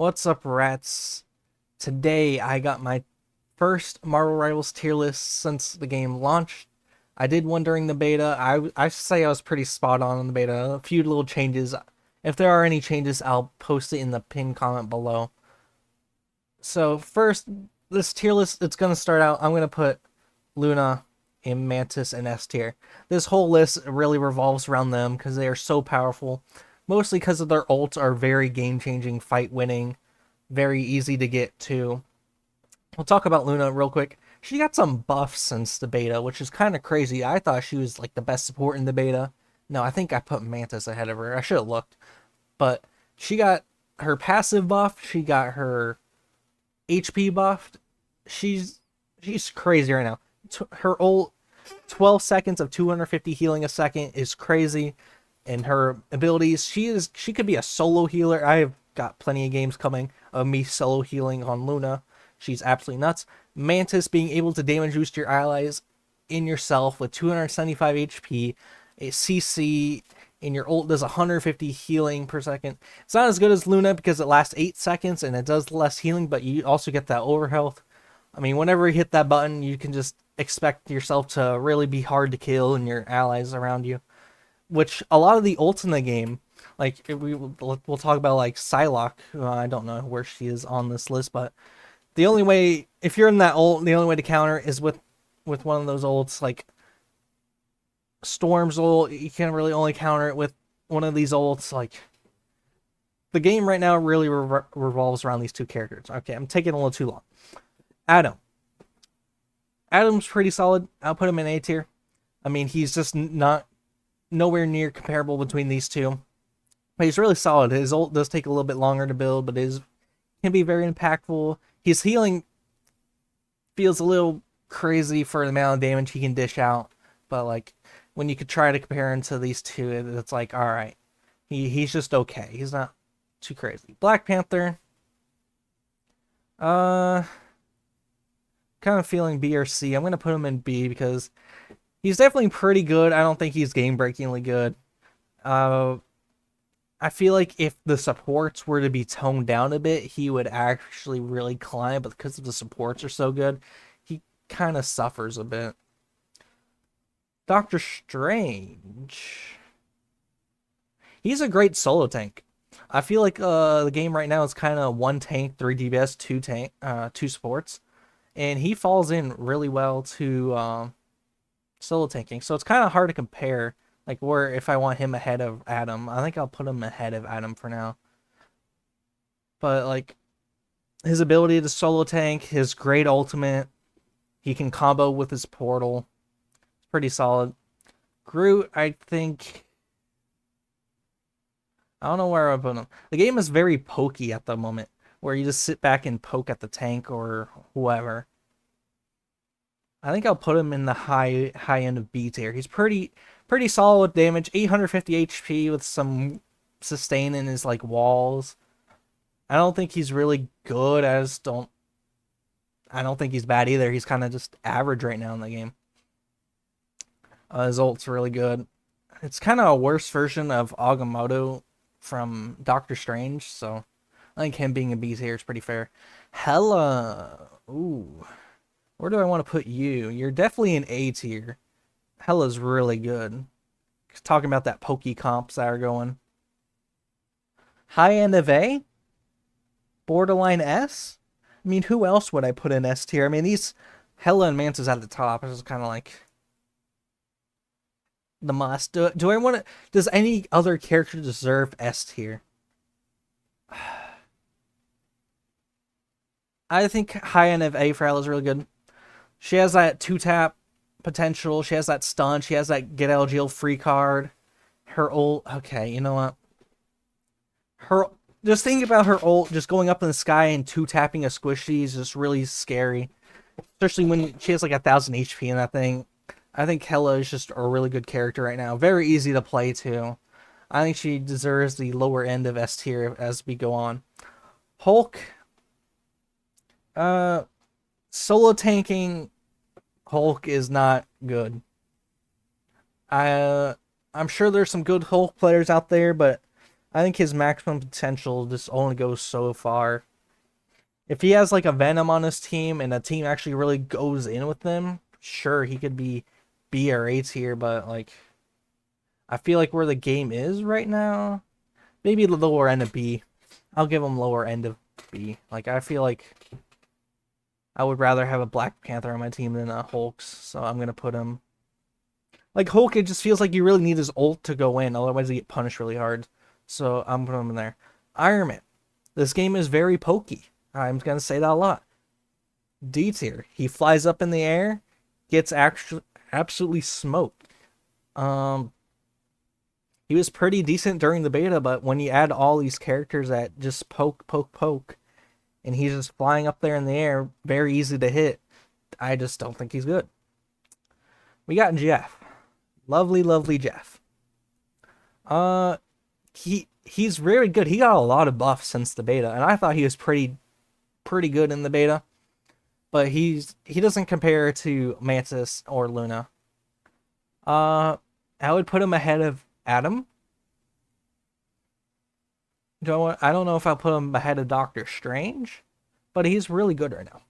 What's up, rats? Today I got my first Marvel Rivals tier list since the game launched. I did one during the beta. I say I was pretty spot on in the beta. A few little changes. If there are any changes, I'll post it in the pinned comment below. So first, this tier list, it's gonna start out. I'm gonna put Luna in Mantis and S tier. This whole list really revolves around them because they are so powerful. Mostly because of their ults are very game-changing, fight-winning, very easy to get to. We'll talk about Luna real quick. She got some buffs since the beta, which is kind of crazy. I thought she was like the best support in the beta. No, I think I put Mantis ahead of her. I should have looked. But she got her passive buff. She got her HP buffed. She's crazy right now. Her ult, 12 seconds of 250 healing a second is crazy. And her abilities, she could be a solo healer. I have got plenty of games coming of me solo healing on Luna. She's absolutely nuts. Mantis being able to damage boost your allies in yourself with 275 HP, a CC, and your ult does 150 healing per second. It's not as good as Luna because it lasts 8 seconds and it does less healing, but you also get that overhealth. I mean, whenever you hit that button, you can just expect yourself to really be hard to kill and your allies around you. Which a lot of the ults in the game, like we'll talk about like Psylocke. I don't know where she is on this list, but the only way, if you're in that ult, the only way to counter is with one of those ults like Storm's ult. You can really only counter it with one of these ults. Like the game right now really revolves around these two characters. Okay, I'm taking a little too long. Adam. Adam's pretty solid. I'll put him in A tier. I mean, he's just not nowhere near comparable between these two. But he's really solid. His ult does take a little bit longer to build, but it can be very impactful. His healing feels a little crazy for the amount of damage he can dish out. But like when you could try to compare him to these two, it's like, alright. He's just okay. He's not too crazy. Black Panther. Kind of feeling B or C. I'm gonna put him in B because he's definitely pretty good. I don't think he's game-breakingly good. I feel like if the supports were to be toned down a bit, he would actually really climb, but because the supports are so good, he kind of suffers a bit. Doctor Strange. He's a great solo tank. I feel like the game right now is kind of one tank, 3 DPS, two supports, and he falls in really well to solo tanking. So it's kind of hard to compare. Like where if I want him ahead of Adam, I think I'll put him ahead of Adam for now. But like his ability to solo tank, his great ultimate, he can combo with his portal. It's pretty solid. Groot, I think I don't know where I put him. The game is very pokey at the moment, where you just sit back and poke at the tank or whoever. I think I'll put him in the high end of B tier. He's pretty solid with damage, 850 HP with some sustain in his like walls. I don't think he's really good. I don't think he's bad either. He's kind of just average right now in the game. His ult's really good. It's kind of a worse version of Agamotto from Doctor Strange, so I think him being a B tier is pretty fair. Hella, ooh. Where do I want to put you? You're definitely an A tier. Hella's really good. Talking about that pokey comps that are going. High end of A? Borderline S? I mean, who else would I put in S tier? I mean, these Hella and Mantis at the top. It's kind of like the must. Do I want to? Does any other character deserve S tier? I think high end of A for Hella is really good. She has that 2-tap potential. She has that stun. She has that get out of jail free card. Her ult. Okay, you know what? Just thinking about her ult just going up in the sky and 2-tapping a squishy is just really scary. Especially when she has like 1,000 HP in that thing. I think Hella is just a really good character right now. Very easy to play too. I think she deserves the lower end of S tier as we go on. Hulk. Solo tanking Hulk is not good. I'm sure there's some good Hulk players out there, but I think his maximum potential just only goes so far. If he has like a Venom on his team and a team actually really goes in with them, sure he could be B or A tier, but like I feel like where the game is right now, maybe the lower end of B. I'll give him lower end of B. Like I feel like I would rather have a Black Panther on my team than a Hulk's, so I'm gonna put him. Like Hulk, it just feels like you really need his ult to go in, otherwise you get punished really hard. So I'm putting him in there. Iron Man. This game is very pokey. I'm gonna say that a lot. D tier. He flies up in the air, gets actually absolutely smoked. Um, he was pretty decent during the beta, but when you add all these characters that just poke, poke, poke, and he's just flying up there in the air, very easy to hit, I just don't think he's good. We got Jeff. Lovely, lovely Jeff. Uh, he's very good. He got a lot of buffs since the beta, and I thought he was pretty good in the beta. But he doesn't compare to Mantis or Luna. Uh, I would put him ahead of Adam. I don't know if I'll put him ahead of Doctor Strange, but he's really good right now.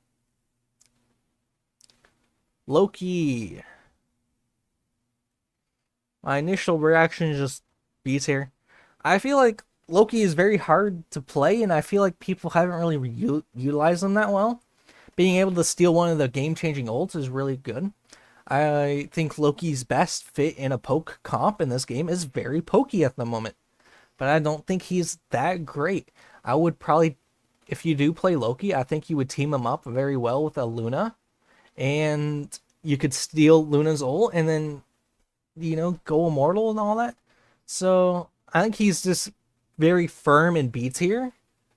Loki. My initial reaction is just B tier. I feel like Loki is very hard to play, and I feel like people haven't really utilized him that well. Being able to steal one of the game-changing ults is really good. I think Loki's best fit in a poke comp in this game is very pokey at the moment, but I don't think he's that great. I would probably, if you do play Loki, I think you would team him up very well with a Luna, and you could steal Luna's ult and then, go immortal and all that. So I think he's just very firm in B tier.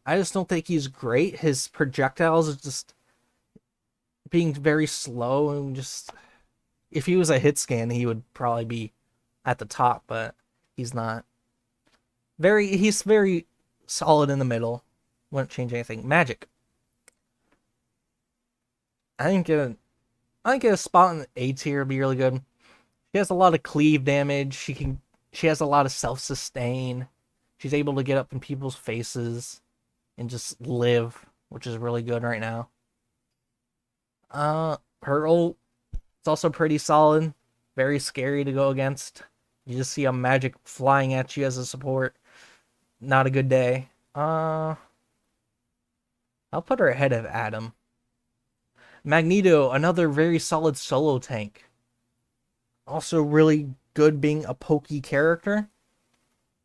I just don't think he's great. His projectiles are just being very slow and just if he was a hit scan, he would probably be at the top, but he's not. He's very solid in the middle. Wouldn't change anything. Magic. I think a spot in A tier would be really good. She has a lot of cleave damage. She has a lot of self sustain. She's able to get up in people's faces and just live, which is really good right now. Her ult it's also pretty solid. Very scary to go against. You just see a magic flying at you as a support. Not a good day. I'll put her ahead of Adam. Magneto, another very solid solo tank. Also really good being a pokey character.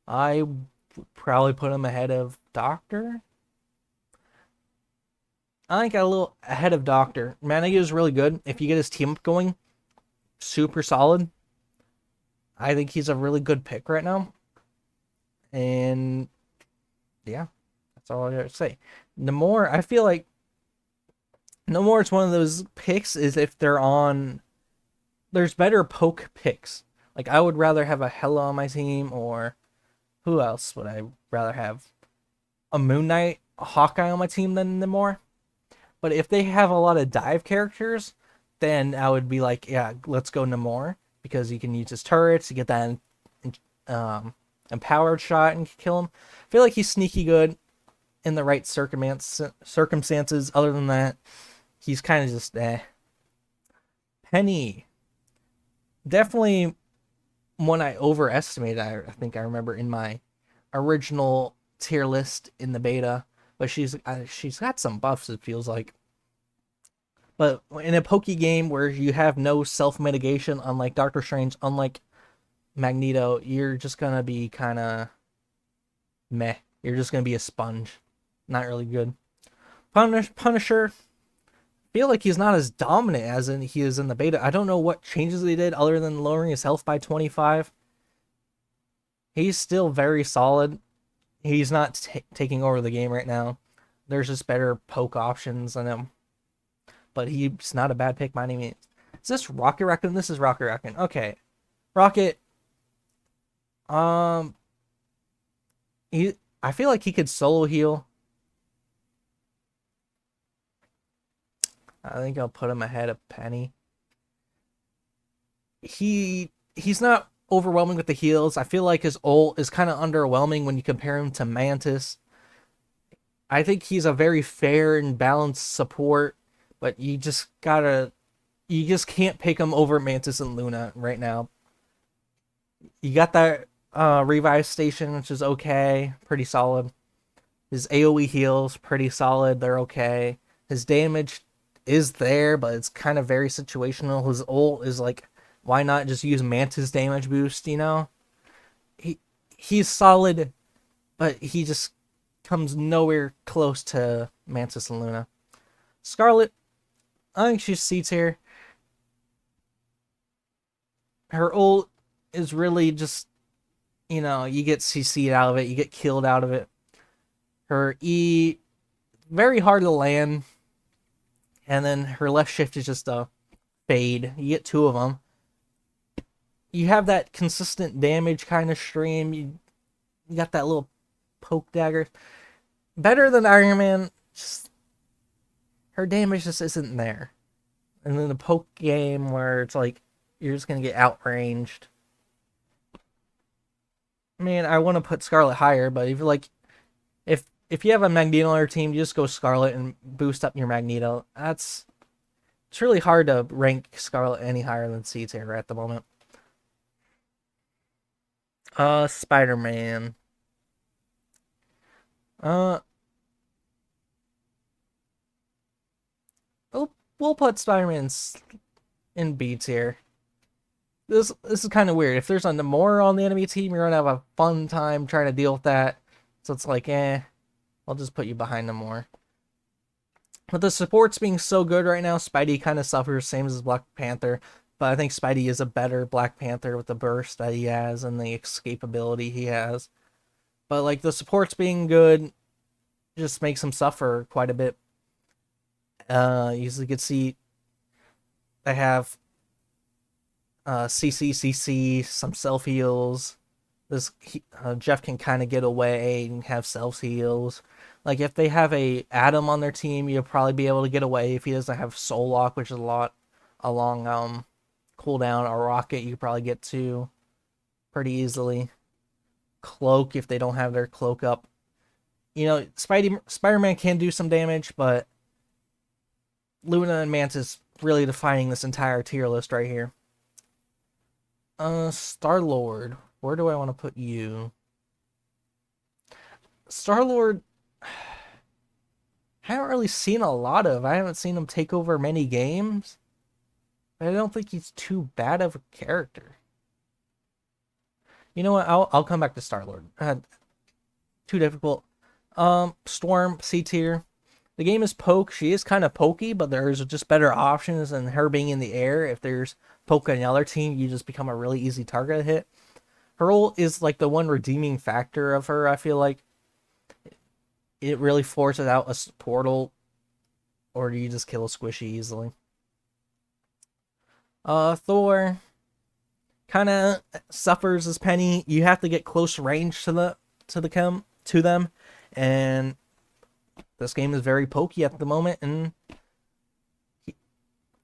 I would probably put him ahead of Doctor. I think a little ahead of Doctor. Magneto is really good. If you get his team up going, super solid. I think he's a really good pick right now. And yeah, that's all I gotta say. Namor, I feel like Namor is one of those picks is if they're on there's better poke picks. Like I would rather have a Hela on my team or who else would I rather have? A Moon Knight, a Hawkeye on my team than Namor. But if they have a lot of dive characters, then I would be like, yeah, let's go Namor because you can use his turrets, you get that empowered shot and kill him. I feel like he's sneaky good in the right circumstances. Other than that, he's kind of just Penny, definitely one I overestimated. I think I remember in my original tier list in the beta, but she's got some buffs. It feels like. But in a pokey game where you have no self mitigation, unlike Doctor Strange, unlike Magneto, you're just gonna be kind of meh. You're just gonna be a sponge. Not really good. Punisher, feel like he's not as dominant as he is in the beta. I don't know what changes they did other than lowering his health by 25. He's still very solid. He's not taking over the game right now. There's just better poke options than him. But he's not a bad pick by any means. Is this Rocket Raccoon? This is Rocket Raccoon. Okay. Rocket. Um he I feel like he could solo heal. I think I'll put him ahead of Penny. He's not overwhelming with the heals. I feel like his ult is kind of underwhelming when you compare him to Mantis. I think he's a very fair and balanced support, but you just can't pick him over Mantis and Luna right now. You got that revive station, which is okay, pretty solid. His AoE heals, pretty solid, they're okay. His damage is there, but it's kind of very situational. His ult is like, why not just use Mantis damage boost, you know? He he's solid, but he just comes nowhere close to Mantis and Luna. Scarlet, I think she's C tier. Her ult is really just, you get CC'd out of it, you get killed out of it. Her E, very hard to land, and then her left shift is just a fade. You get two of them. You have that consistent damage kind of stream. You got that little poke dagger. Better than Iron Man, just her damage just isn't there. And then the poke game where it's like you're just gonna get outranged. I mean, I want to put Scarlet higher, but if you're like, if you have a Magneto on your team, you just go Scarlet and boost up your Magneto. It's really hard to rank Scarlet any higher than C tier at the moment. Spider-Man. Uh, we'll put Spider-Man in B tier. This is kind of weird. If there's a Namor on the enemy team, you're gonna have a fun time trying to deal with that. So it's like, I'll just put you behind Namor. But the supports being so good right now, Spidey kind of suffers, same as Black Panther. But I think Spidey is a better Black Panther with the burst that he has and the escapability he has. But like the supports being good just makes him suffer quite a bit. You can see they have CC, some self heals. Jeff can kind of get away and have self heals. Like if they have a Atom on their team, you'll probably be able to get away if he doesn't have Soul Lock, which is a long cooldown. Or Rocket, you could probably get to pretty easily. Cloak if they don't have their cloak up. Spider-Man can do some damage, but Luna and Mantis really defining this entire tier list right here. Star-Lord. Where do I want to put you? Star-Lord, I haven't really seen a lot of. I haven't seen him take over many games. But I don't think he's too bad of a character. You know what? I'll come back to Star-Lord. Too difficult. Storm, C tier. The game is poke. She is kind of pokey, but there's just better options than her being in the air. If there's poke on the other team, you just become a really easy target to hit. Her ult is like the one redeeming factor of her, I feel like. It really forces out a portal, or you just kill a squishy easily. Thor kind of suffers as Penny. You have to get close range to them, and this game is very pokey at the moment, and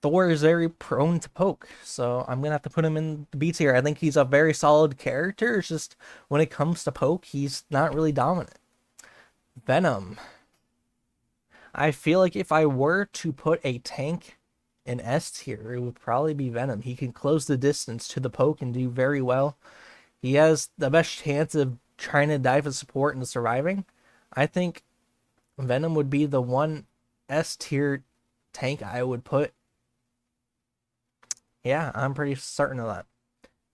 Thor is very prone to poke, so I'm gonna have to put him in the B tier. I think he's a very solid character. It's just when it comes to poke, he's not really dominant. Venom. I feel like if I were to put a tank in S tier, it would probably be Venom. He can close the distance to the poke and do very well. He has the best chance of trying to dive as support and surviving. I think Venom would be the one S tier tank I would put. Yeah, I'm pretty certain of that.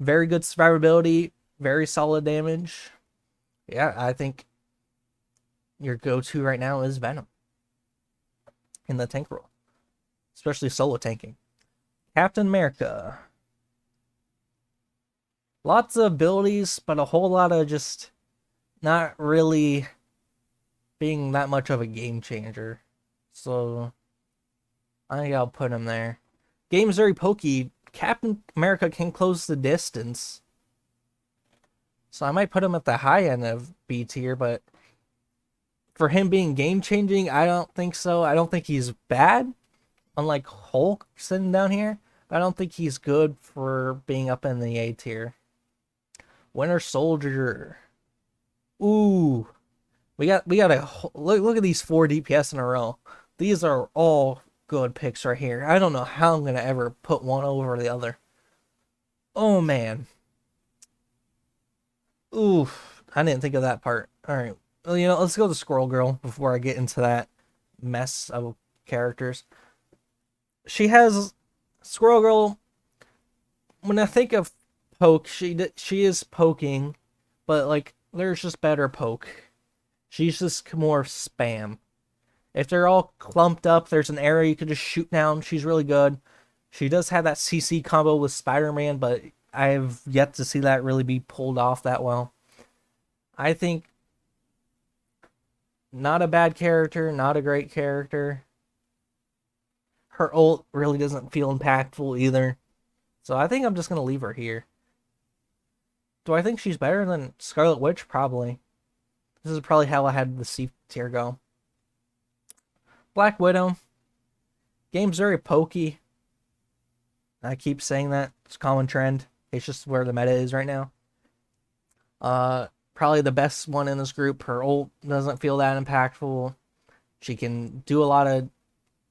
Very good survivability, very solid damage. Yeah, I think your go-to right now is Venom in the tank role, especially solo tanking. Captain America. Lots of abilities, but a whole lot of just not really being that much of a game changer. So I think I'll put him there. Game's very pokey. Captain America can close the distance. So I might put him at the high end of B tier, but for him being game changing, I don't think so. I don't think he's bad, unlike Hulk sitting down here. But I don't think he's good for being up in the A tier. Winter Soldier. Ooh, we got a look at these four DPS in a row. These are all good picks right here. I don't know how I'm gonna ever put one over the other. Oh man. Oof. I didn't think of that part. All right. Well, let's go to Squirrel Girl before I get into that mess of characters. She has Squirrel Girl. When I think of poke, she is poking, but like there's just better poke. She's just more spam. If they're all clumped up, there's an area you could just shoot down. She's really good. She does have that CC combo with Spider-Man, but I've yet to see that really be pulled off that well. I think not a bad character, not a great character. Her ult really doesn't feel impactful either. So I think I'm just going to leave her here. Do I think she's better than Scarlet Witch? Probably. This is probably how I had the C tier go. Black Widow. Game's very pokey. I keep saying that. It's a common trend. It's just where the meta is right now. Probably the best one in this group. Her ult doesn't feel that impactful. She can do a lot of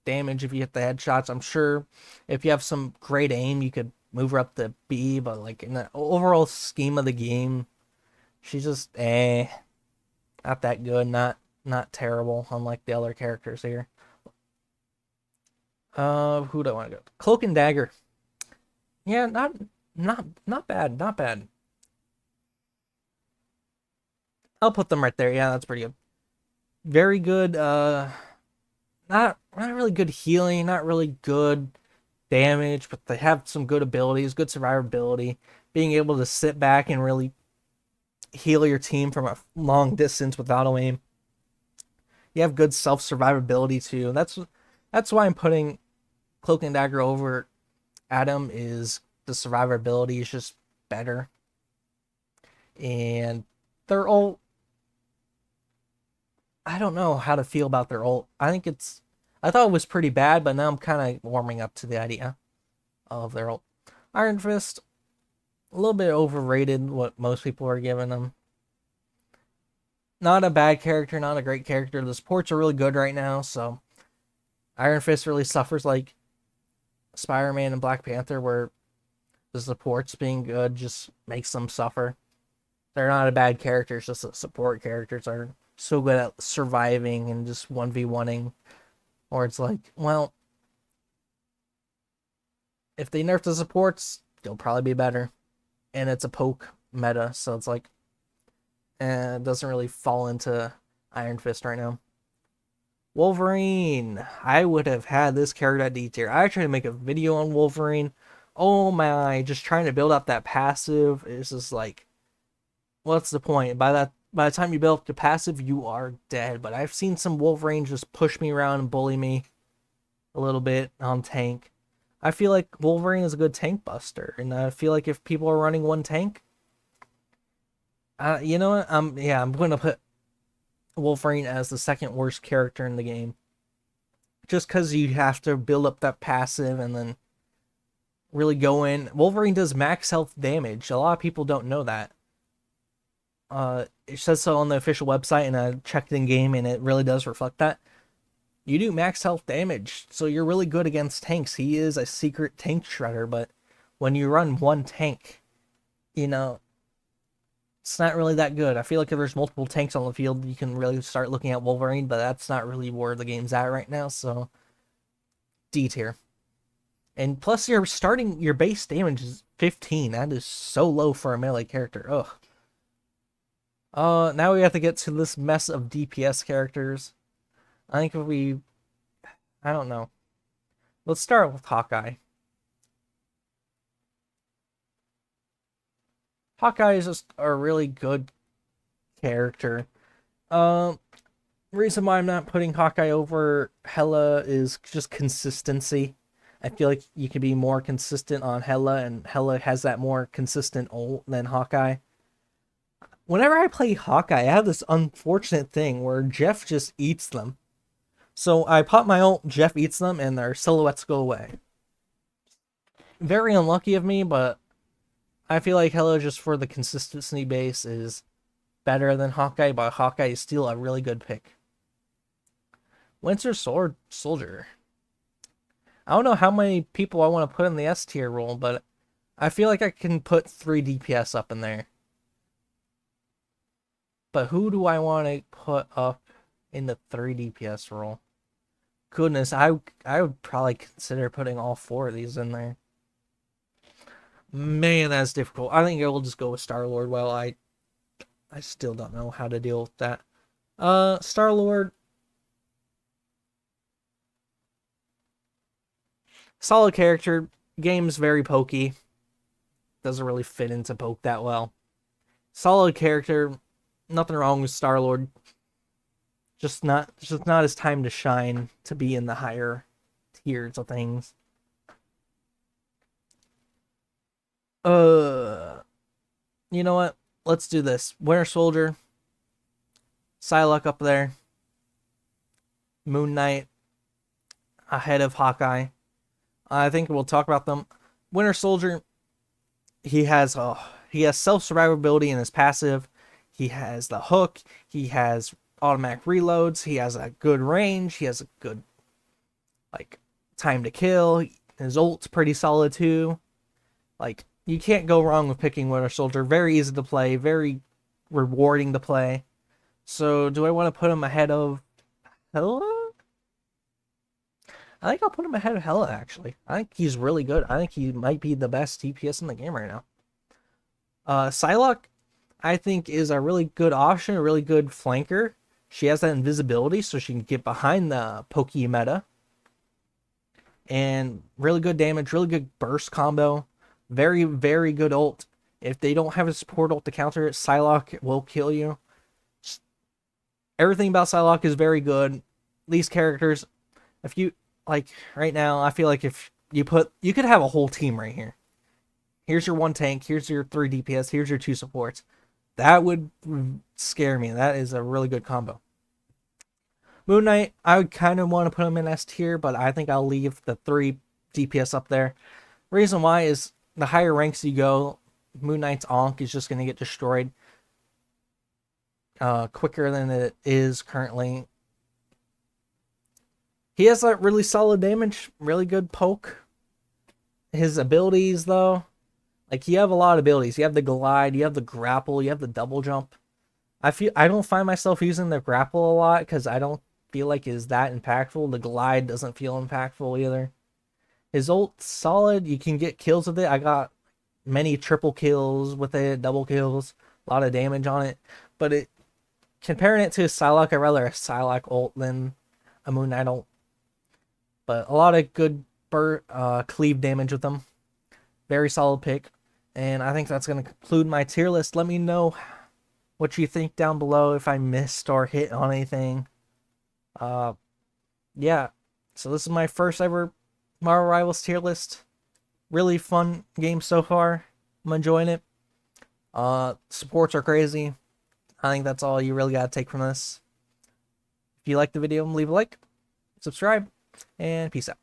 damage if you hit the headshots. I'm sure if you have some great aim, you could move her up to B, but like in the overall scheme of the game, she's just not that good, not terrible, unlike the other characters here. Who do I want to go? Cloak and Dagger. Yeah, not bad, not bad. I'll put them right there. Yeah, that's pretty good. Very good. Not really good healing, not really good damage, but they have some good abilities, good survivability. Being able to sit back and really heal your team from a long distance without a aim. You have good self survivability too. That's why I'm putting Cloak and Dagger over Adam. Is the survivability is just better, and they're all. I don't know how to feel about their ult. I thought it was pretty bad, but now I'm kind of warming up to the idea of their ult. Iron Fist, a little bit overrated what most people are giving them. Not a bad character, not a great character. The supports are really good right now, so Iron Fist really suffers like Spider-Man and Black Panther, where the supports being good just makes them suffer. They're not a bad character, it's just that support characters are so good at surviving and just 1v1ing. Or it's like, well, if they nerf the supports, they'll probably be better. And it's a poke meta, so it's like, it doesn't really fall into Iron Fist right now. Wolverine. I would have had this character at D tier. I tried to make a video on Wolverine. Oh my, just trying to build up that passive is just like, what's the point? By the time you build up the passive, you are dead. But I've seen some Wolverine just push me around and bully me a little bit on tank. I feel like Wolverine is a good tank buster, and I feel like if people are running one tank, you know what? I'm going to put Wolverine as the second worst character in the game. Just because you have to build up that passive and then really go in. Wolverine does max health damage. A lot of people don't know that. It says so on the official website, and I checked in game, and it really does reflect that. You do max health damage, so you're really good against tanks. He is a secret tank shredder, but when you run one tank, it's not really that good. I feel like if there's multiple tanks on the field, you can really start looking at Wolverine, but that's not really where the game's at right now, so D tier. And plus your base damage is 15. That is so low for a melee character. Ugh. Now we have to get to this mess of DPS characters. I think I don't know. Let's start with Hawkeye. Hawkeye is just a really good character. Reason why I'm not putting Hawkeye over Hela is just consistency. I feel like you can be more consistent on Hela, and Hela has that more consistent ult than Hawkeye. Whenever I play Hawkeye, I have this unfortunate thing where Jeff just eats them. So I pop my ult, Jeff eats them, and their silhouettes go away. Very unlucky of me, but I feel like Hela, just for the consistency base, is better than Hawkeye, but Hawkeye is still a really good pick. Winter Sword Soldier. I don't know how many people I want to put in the S tier role, but I feel like I can put 3 DPS up in there. But who do I want to put up in the 3 DPS role? Goodness, I would probably consider putting all 4 of these in there. Man, that's difficult. I think I will just go with Star-Lord. Well, I still don't know how to deal with that. Star-Lord, solid character. Game's very pokey. Doesn't really fit into poke that well. Solid character. Nothing wrong with Star-Lord. Just not his time to shine to be in the higher tiers of things. You know what? Let's do this. Winter Soldier, Psylocke up there, Moon Knight ahead of Hawkeye. I think we'll talk about them. Winter Soldier, he has self survivability in his passive. He has the hook. He has automatic reloads. He has a good range. He has a good time to kill. His ult's pretty solid too. You can't go wrong with picking Winter Soldier. Very easy to play. Very rewarding to play. So do I want to put him ahead of Hela? I think I'll put him ahead of Hela, actually. I think he's really good. I think he might be the best DPS in the game right now. Psylocke, I think, is a really good option, a really good flanker. She has that invisibility, so she can get behind the pokey meta. And really good damage, really good burst combo. Very, very good ult. If they don't have a support ult to counter it, Psylocke will kill you. Everything about Psylocke is very good. These characters, if you right now, I feel like if you could have a whole team right here. Here's your 1 tank, here's your 3 DPS, here's your 2 supports. That would scare me. That is a really good combo. Moon Knight, I would kind of want to put him in S tier, but I think I'll leave the 3 DPS up there. Reason why is the higher ranks you go, Moon Knight's Ankh is just going to get destroyed quicker than it is currently. He has that really solid damage, really good poke. His abilities, though, you have a lot of abilities. You have the glide, you have the grapple, you have the double jump. I don't find myself using the grapple a lot because I don't feel like it's that impactful. The glide doesn't feel impactful either. His ult's solid. You can get kills with it. I got many triple kills with it, double kills, a lot of damage on it. But comparing it to Psylocke, I'd rather a Psylocke ult than a Moon Knight ult. But a lot of good cleave damage with them. Very solid pick. And I think that's going to conclude my tier list. Let me know what you think down below, if I missed or hit on anything. Yeah. So this is my first ever Marvel Rivals tier list. Really fun game so far. I'm enjoying it. Supports are crazy. I think that's all you really got to take from this. If you liked the video, leave a like, subscribe, and peace out.